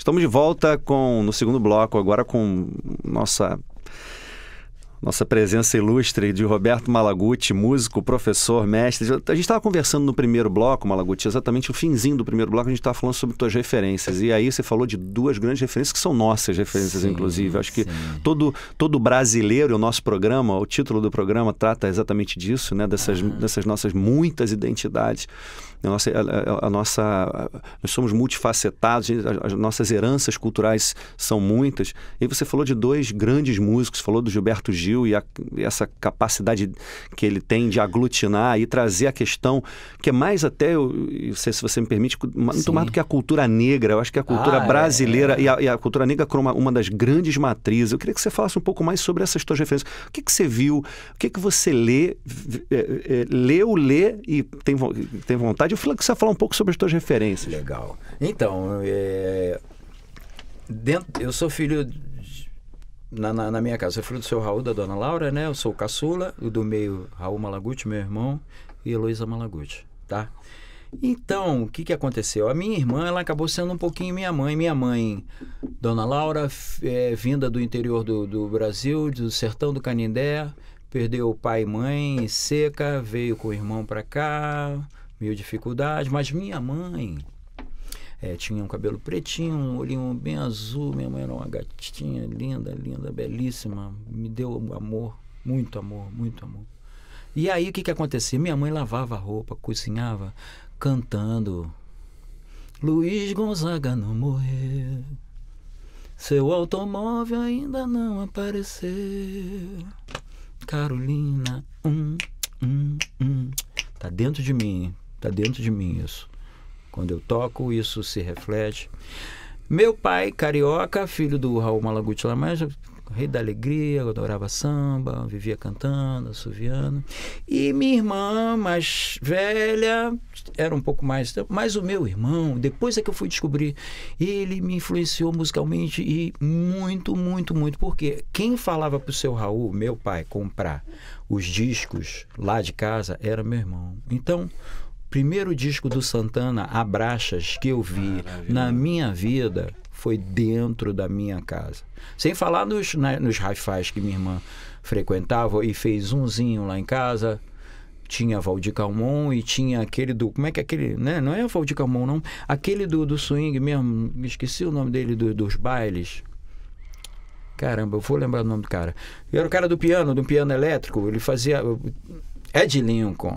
Estamos de volta no segundo bloco, agora com nossa presença ilustre de Roberto Malaguti, músico, professor, mestre. A gente estava conversando no primeiro bloco, Malaguti, exatamente o finzinho do primeiro bloco, a gente estava falando sobre tuas referências. E aí você falou de duas grandes referências que são nossas referências, sim, inclusive. Acho que todo brasileiro, o nosso programa, o título do programa trata exatamente disso, né? Dessas nossas muitas identidades. Nós somos multifacetados, as nossas heranças culturais são muitas. E você falou de dois grandes músicos, falou do Gilberto Gil e essa capacidade que ele tem de aglutinar e trazer a questão que é mais até, não sei se você me permite, muito mais do que a cultura negra. Eu acho que a cultura brasileira e a cultura negra como uma das grandes matrizes. Eu queria que você falasse um pouco mais sobre essas suas referências. O que você viu? O que você lê e tem vontade? Eu falei que você ia falar um pouco sobre as suas referências. Legal. Então, eu sou filho, na minha casa, eu sou filho do seu Raul, da dona Laura, né? Eu sou o caçula, o do meio, Raul Malaguti, meu irmão, e Heloísa Malaguti, tá? Então, o que aconteceu? A minha irmã, ela acabou sendo um pouquinho minha mãe. Minha mãe, dona Laura, vinda do interior do Brasil, do sertão do Canindé, perdeu o pai e mãe seca, veio com o irmão pra cá, meio dificuldade, mas minha mãe tinha um cabelo pretinho, um olhinho bem azul. Minha mãe era uma gatinha linda, linda, belíssima, me deu amor, muito amor, muito amor. E aí o que acontecia? Minha mãe lavava a roupa, cozinhava, cantando Luiz Gonzaga não morreu, seu automóvel ainda não apareceu, Carolina, tá dentro de mim. Está dentro de mim isso. Quando eu toco, isso se reflete. Meu pai, carioca, filho do Raul Malaguti Lamarja, rei da alegria, adorava samba, vivia cantando, assoviando. E minha irmã, mais velha, era um pouco mais... Mas o meu irmão, depois é que eu fui descobrir, ele me influenciou musicalmente e muito, muito, muito. Porque quem falava para o seu Raul, meu pai, comprar os discos lá de casa, era meu irmão. Então... primeiro disco do Santana, Abraxas, que eu vi na minha vida foi dentro da minha casa. Sem falar nos hi-fis que minha irmã frequentava e fez umzinho lá em casa. Tinha Valdir Calmon e tinha aquele do... Como é que é aquele... Né? Não é o Valdir Calmon, não. Aquele do swing mesmo. Esqueci o nome dele, dos bailes. Caramba, eu vou lembrar o nome do cara. Era o cara do piano elétrico. Ele fazia... Ed Lincoln,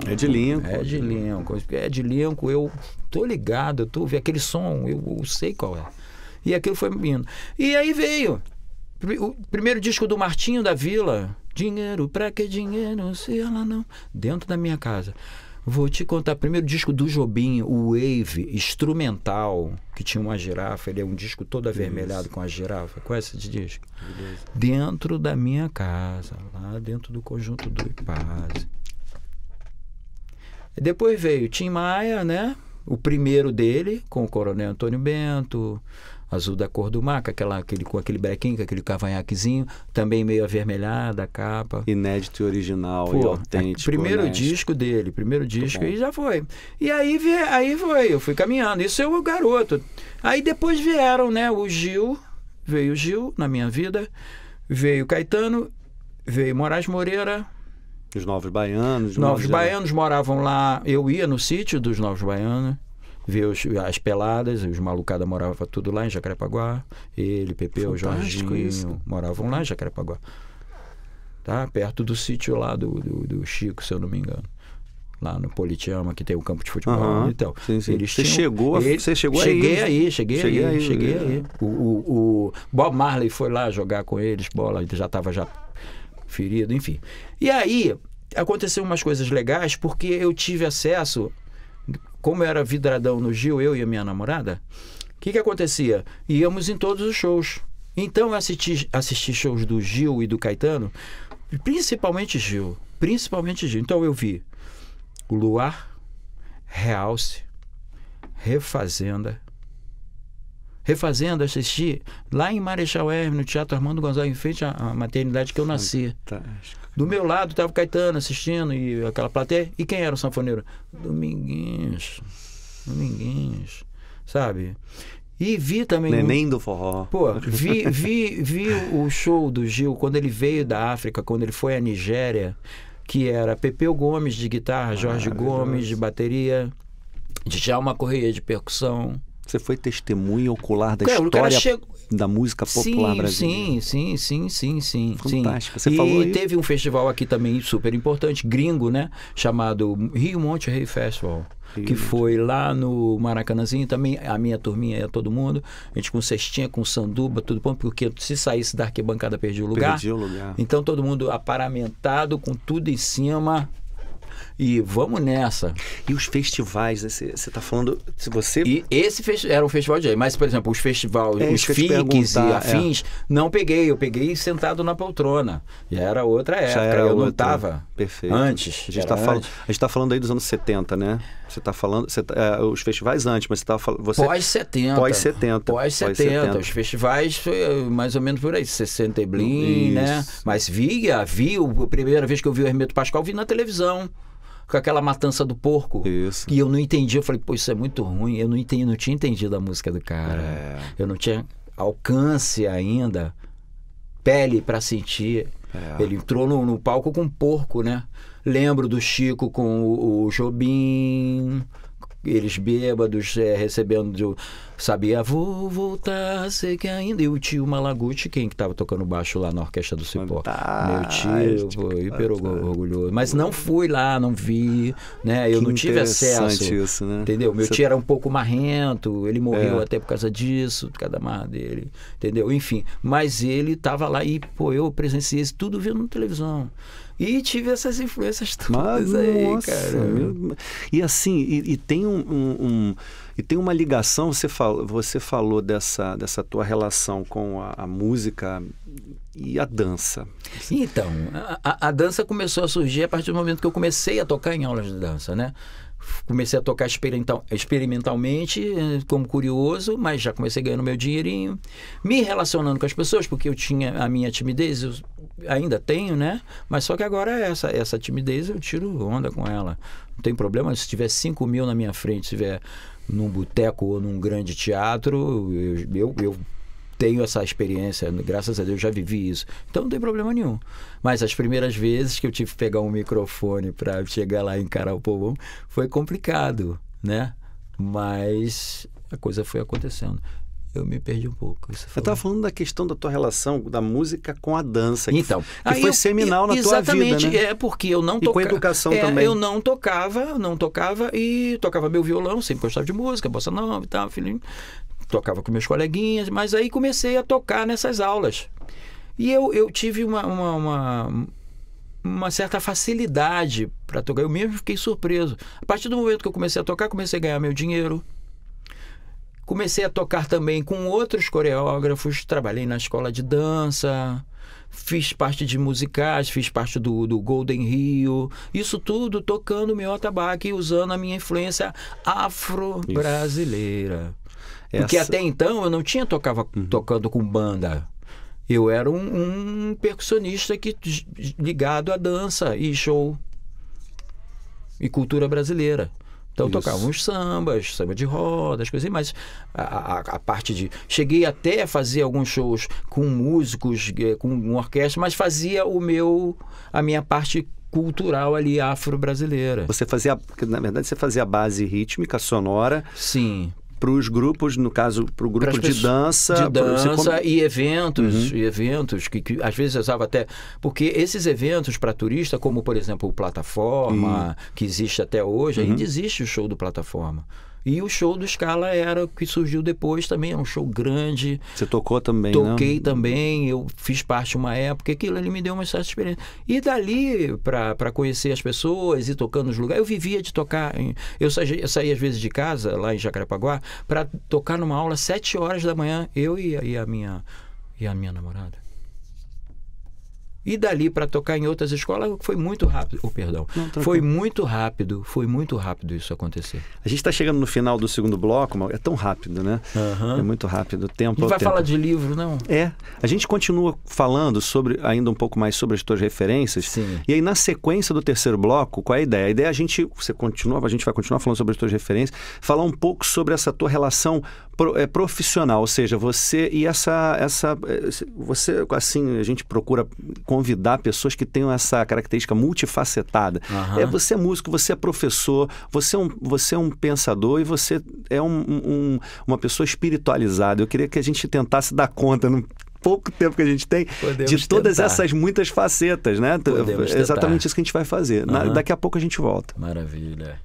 eu tô ligado, eu tô vendo aquele som, eu sei qual é. E aquilo foi vindo. E aí veio o primeiro disco do Martinho da Vila, Dinheiro, pra que dinheiro, se ela não... Dentro da minha casa. Vou te contar, primeiro disco do Jobim, o Wave, instrumental, que tinha uma girafa, ele é um disco todo avermelhado com a girafa. Conhece esse disco? Beleza. Dentro da minha casa, lá dentro do conjunto do Ipaz. Depois veio Tim Maia, né? O primeiro dele, com o Coronel Antônio Bento, Azul da Cor do Mar, com aquele brequinho, com aquele cavanhaquezinho, também meio avermelhada a capa. Inédito e original e autêntico. Primeiro disco dele, e já foi. E aí foi, eu fui caminhando, isso é o garoto. Aí depois vieram, né? Veio o Gil na minha vida, veio Caetano, veio Moraes Moreira. Os Novos Baianos. Novos Baianos moravam lá. Eu ia no sítio dos Novos Baianos, ver as peladas, os malucadas moravam tudo lá em Jacarepaguá. Ele, Pepeu, Jorginho, moravam lá em Jacarepaguá. Tá? Perto do sítio lá do Chico, se eu não me engano. Lá no Politeama, que tem o campo de futebol. Então, sim. Você chegou aí? Cheguei aí. O Bob Marley foi lá jogar com eles, bola, já estava ferido, enfim. E aí, aconteceu umas coisas legais, porque eu tive acesso, como eu era vidradão no Gil, eu e a minha namorada, o que acontecia? Íamos em todos os shows. Então, eu assisti shows do Gil e do Caetano, principalmente Gil. Então, eu vi o Luar, Realce, Refazenda, assisti lá em Marechal Hermes, no Teatro Armando Gonzalez, em frente à maternidade que eu nasci. Fantástico. Do meu lado estava o Caetano assistindo, e aquela plateia. E quem era o sanfoneiro? Dominguinhos, sabe? E vi também... Neném do forró. Pô, vi o show do Gil quando ele veio da África, quando ele foi à Nigéria, que era Pepeu Gomes de guitarra, Jorge Gomes de bateria, Djalma Correia de percussão. Você foi testemunha ocular da história da música popular brasileira. Sim. Fantástico. Você falou isso? Teve um festival aqui também super importante, gringo, né? Chamado Rio Monte Rei Festival. Que foi lá no Maracanãzinho, também a minha turminha ia todo mundo, a gente com cestinha, com sanduba, tudo bom, porque se saísse da arquibancada perdia o lugar. Então todo mundo aparamentado, com tudo em cima, e vamos nessa. E os festivais, você está falando, se você... E esse era um festival de jazz, mas, por exemplo, os festivais, os FICs e afins, não peguei, eu peguei sentado na poltrona. Já era outra época, eu não estava antes. A gente está falando aí dos anos 70, né? Você está falando, os festivais antes, mas você está falando... Pós-70. Pós-70. Os festivais, mais ou menos por aí, 60 e blim, né? Mas vi, a primeira vez que eu vi o Hermeto Pascoal, vi na televisão. Com aquela matança do porco. Isso. E eu não entendi. Eu falei, pô, isso é muito ruim. Eu não tinha entendido a música do cara. Eu não tinha alcance ainda, pele para sentir. Ele entrou no palco com um porco, né? Lembro do Chico com o Jobim, eles bêbados, recebendo sabia, vou voltar, sei que ainda. E o tio Malaguti, quem que estava tocando baixo lá na Orquestra do Cipó? Meu tio, hiper orgulhoso. Mas não fui lá, não vi, né? Eu não tive acesso. Isso, né? Entendeu? Meu tio era um pouco marrento, ele morreu até por causa disso, por causa da marra dele, entendeu? Enfim, mas ele estava lá e, pô, eu presenciei isso tudo vendo na televisão. E tive essas influências todas aí, cara. E assim, e tem e tem uma ligação, você falou dessa tua relação com a música e a dança. Então, a dança começou a surgir a partir do momento que eu comecei a tocar em aulas de dança, né? Comecei a tocar experimentalmente, como curioso, mas já comecei ganhando meu dinheirinho, me relacionando com as pessoas, porque eu tinha a minha timidez, eu ainda tenho, né? Mas só que agora essa timidez eu tiro onda com ela. Não tem problema, se tiver 5 mil na minha frente, se tiver num boteco ou num grande teatro, eu tenho essa experiência, graças a Deus já vivi isso, então não tem problema nenhum. Mas as primeiras vezes que eu tive que pegar um microfone para chegar lá e encarar o povão foi complicado, né? Mas a coisa foi acontecendo. Eu me perdi um pouco. Eu estava falando da questão da tua relação da música com a dança, então, que foi seminal na tua vida, né? Exatamente, porque eu não tocava. E com a educação também. Eu não tocava e tocava meu violão, sempre gostava de música, bossa nova e tal, filhinho. Tocava com meus coleguinhas, mas aí comecei a tocar nessas aulas. E eu tive uma certa facilidade para tocar. Eu mesmo fiquei surpreso. A partir do momento que eu comecei a tocar, comecei a ganhar meu dinheiro. Comecei a tocar também com outros coreógrafos. Trabalhei na escola de dança. Fiz parte de musicais, fiz parte do Golden Rio. Isso tudo tocando meu atabaque e usando a minha influência afro-brasileira. Porque até então eu não tinha tocando com banda. Eu era um percussionista ligado à dança e show e cultura brasileira. Então tocava uns sambas, samba de roda, as coisas assim, mas a parte de... Cheguei até a fazer alguns shows com músicos, com uma orquestra, mas fazia a minha parte cultural ali, afro-brasileira. Na verdade, você fazia a base rítmica, sonora. Sim. Para os grupos, no caso, para o grupo de dança. E eventos que às vezes eu usava até... Porque esses eventos para turista, como por exemplo o Plataforma, que existe até hoje, ainda existe o show do Plataforma. E o show do Scala era o que surgiu depois também, é um show grande. Você tocou também, Toquei também, eu fiz parte uma época, aquilo ali me deu uma certa experiência. E dali, para conhecer as pessoas e tocando nos lugares, eu vivia de tocar. Eu saía às vezes de casa, lá em Jacarepaguá, para tocar numa aula às 7 horas da manhã, eu e a minha namorada. E dali para tocar em outras escolas foi muito rápido. Foi muito rápido isso acontecer. A gente está chegando no final do segundo bloco, é tão rápido, né? É muito rápido. O tempo não vai falar de livro, não? A gente continua falando ainda um pouco mais sobre as tuas referências. Sim. E aí, na sequência do terceiro bloco, qual é a ideia? A ideia é a gente vai continuar falando sobre as tuas referências, falar um pouco sobre essa tua relação profissional, ou seja, você e você, assim, a gente procura convidar pessoas que tenham essa característica multifacetada. Você é músico, você é professor, você é um pensador e você é uma pessoa espiritualizada. Eu queria que a gente tentasse dar conta no pouco tempo que a gente tem de todas essas muitas facetas, né? É exatamente isso que a gente vai fazer. Daqui a pouco a gente volta. Maravilha.